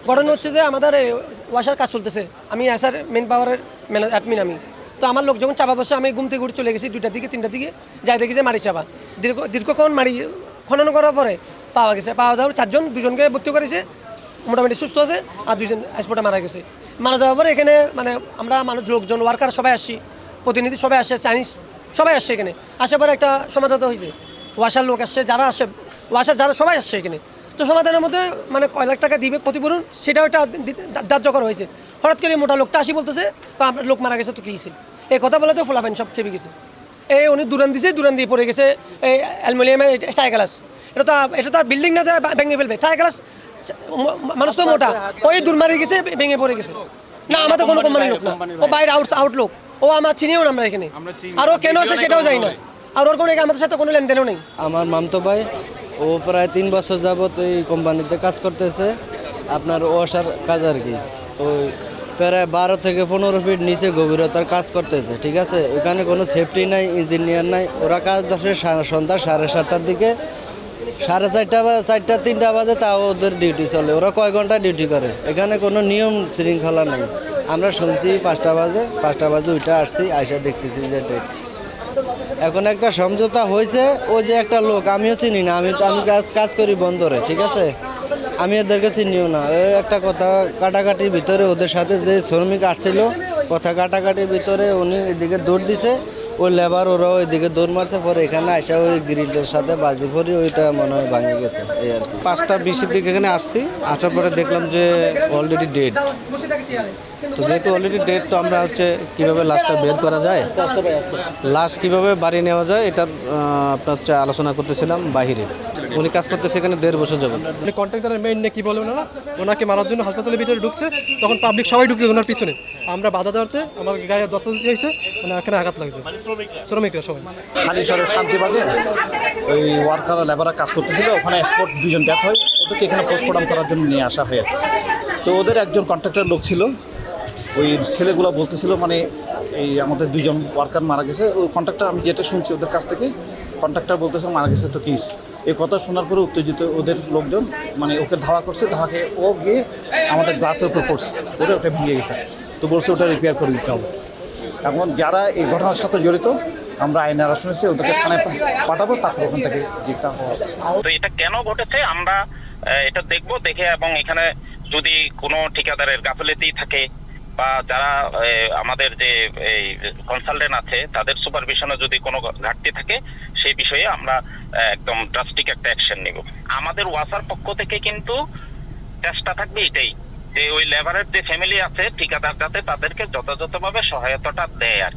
ঘটনা হচ্ছে যে আমাদের ওয়াশার কাজ চলতেছে, আমি এসআর মেন পাওয়ারের অ্যাডমিন আমি। তো আমার লোক যখন চাপা বসে আমি ঘুম থেকে উঠে চলে গেছি 2টার দিকে 3টার দিকে, যাই দেখি যে মাটি চাপা। দীর্ঘক্ষণ মাটি খনন করার পরে পাওয়া গেছে। পাওয়া যাওয়ার 4জন, 2জনকে ভর্তি করেছে, মোটামুটি সুস্থ আছে, আর 2জন স্পটে মারা গেছে। মারা যাওয়ার পরে এখানে মানে আমরা মানুষ লোকজন ওয়ার্কার সবাই আসছি, প্রতিনিধি সবাই আসছে, চাইনিজ সবাই আসছে এখানে। আসার পরে একটা সমাধান হয়েছে, ওয়াশার লোক আসছে, যারা আসে ওয়াশার যারা সবাই আসছে এখানে। তো সমাধানের মধ্যে মানে কয় লাখ টাকা দিবে ক্ষতিপূরণ, সেটাও একটা ধার্য করা হয়েছে। হঠাৎ করে মোটা লোকটা আসি বলতেছে আপনার লোক মারা গেছে, তো কী হয়েছে এই কথা বলে তো ফোলাফাইন সব খেপে গেছে। উনি দুরান দিয়ে পড়ে গেছে এই অ্যালুমিনিয়ামের টায়ার গ্লাস। এটা তো আর বিল্ডিং না যায় ভেঙে ফেলবে, টায়ার গ্লাস মানুষ তো মোটা, ওই দূর মারি গেছে, ভেঙে পড়ে গেছে। না আমাদের কোনো কোম্পানির লোক না, ও বাইরে আউট লোক, ও আমরা চিনিও না আমরা এখানে। আর ও কেন আসে সেটাও জানি না, আর ওর কোনো আমাদের সাথে কোনো লেনদেনও নেই। আমার মামতো ভাই, ও প্রায় 3 বছর যাবত এই কোম্পানিতে কাজ করতেছে, আপনার ওয়াশার কাজ আর কি। তো প্রায় 12 থেকে 15 ফিট নিচে গভীরতার কাজ করতেছে, ঠিক আছে। ওখানে কোনো সেফটি নাই, ইঞ্জিনিয়ার নাই। ওরা কাজ ধরছে সন্ধ্যা 7:30টার দিকে, 4:30 বা 4টা 3টা বাজে, তাও ওদের ডিউটি চলে। ওরা কয় ঘন্টা ডিউটি করে, এখানে কোনো নিয়ম শৃঙ্খলা নেই। আমরা শুনছি 5টা বাজে ওইটা আসছি, আইসা দেখতেছি যে ডেট। এখন একটা সমঝোতা হয়েছে, ও যে একটা লোক আমিও চিনি না, আমি কাজ করি বন্দরে, ঠিক আছে। আমি এদেরকে চিনিও না। একটা কথা কাটাকাটির ভিতরে ওদের সাথে যে শ্রমিক আসছিল, কথা কাটাকাটির ভিতরে উনি এদিকে দৌড় দিছে, ওই লেবার ওরাও ওইদিকে দৌড় মারছে, পরে এখানে আসা ওই গ্রিলের সাথে বাজি পড়ি, ওইটা মনে হয় ভাঙে গেছে এই আর কি। 5:20 দিকে এখানে আসছি, আসার পরে দেখলাম যে অলরেডি ডেড। তো যেহেতু অলরেডি ডেড, তো আমরা কীভাবে লাশটা বের করা যায়, লাশ কীভাবে বাড়ি নেওয়া যায়, এটা আপনার আলোচনা করতেছিলাম বাহিরে। উনি কাজ করতে সেখানে 1.5 বছর যাবেন। উনি কন্ট্রাক্টরের মেইন কি বলে ওনারা, ওনাকে মারার জন্য হাসপাতালের ভিতরে ঢুকছে, তখন পাবলিক সবাই ঢুকে ওনার পিছনে। আমরা বাধা দেওয়াতে আমার গায়ে দস্তা হয়েছে, এখানে আঘাত লাগছে, শ্রমিকরা সবাই। হালিশহরের শান্তিবাগে ওই ওয়ার্কার লেবাররা কাজ করতেছিল, ওখানে স্পট 2জন ডেথ হয়, ওদেরকে এখানে পোস্টমর্টম করার জন্য নিয়ে আসা হয়। তো ওদের একজন কন্ট্রাক্টর লোক ছিল, ওই ছেলেগুলো বলতেছিল মানে এই আমাদের 2জন ওয়ার্কার মারা গেছে। ওই কন্ট্রাক্টর, আমি যেটা শুনছি ওদের কাছ থেকে, কন্ট্রাক্টর বলতেছে মারা গেছে, তো কি এই কথা শোনার পরে উত্তেজিত ওদের লোকজন মানে ওকে ধাওয়া করছে, ধাওয়াকে ও গিয়ে আমাদের গ্লাসের উপর পড়ছে, পরে ওটা ভেঙে গেছে। তো বলছে ওটা রিপেয়ার করে দিতে হবে। এখন যারা এই ঘটনার সাথে জড়িত আমরা আইনের আশ্রয় নিয়েছি, ওদেরকে থানায় পাঠাবো, তারপর ওখান থেকে যেটা হওয়া। তো এটা কেন ঘটেছে আমরা এটা দেখবো, দেখে এবং এখানে যদি কোনো ঠিকাদারের গাফিলতি থাকে বা যারা আমাদের যে এই কনসালটেন্ট আছে তাদের সুপারভিশনে যদি কোনো ঘাটতি থাকে, সেই বিষয়ে আমরা একদম ড্রাস্টিক একটা অ্যাকশন নিব। আমাদের ওয়াসার পক্ষ থেকে কিন্তু চেষ্টা থাকবে এটাই যে ওই লেবারের যে ফ্যামিলি আছে ঠিকাদার যাতে তাদেরকে যথাযথভাবে সহায়তাটা দেয় আর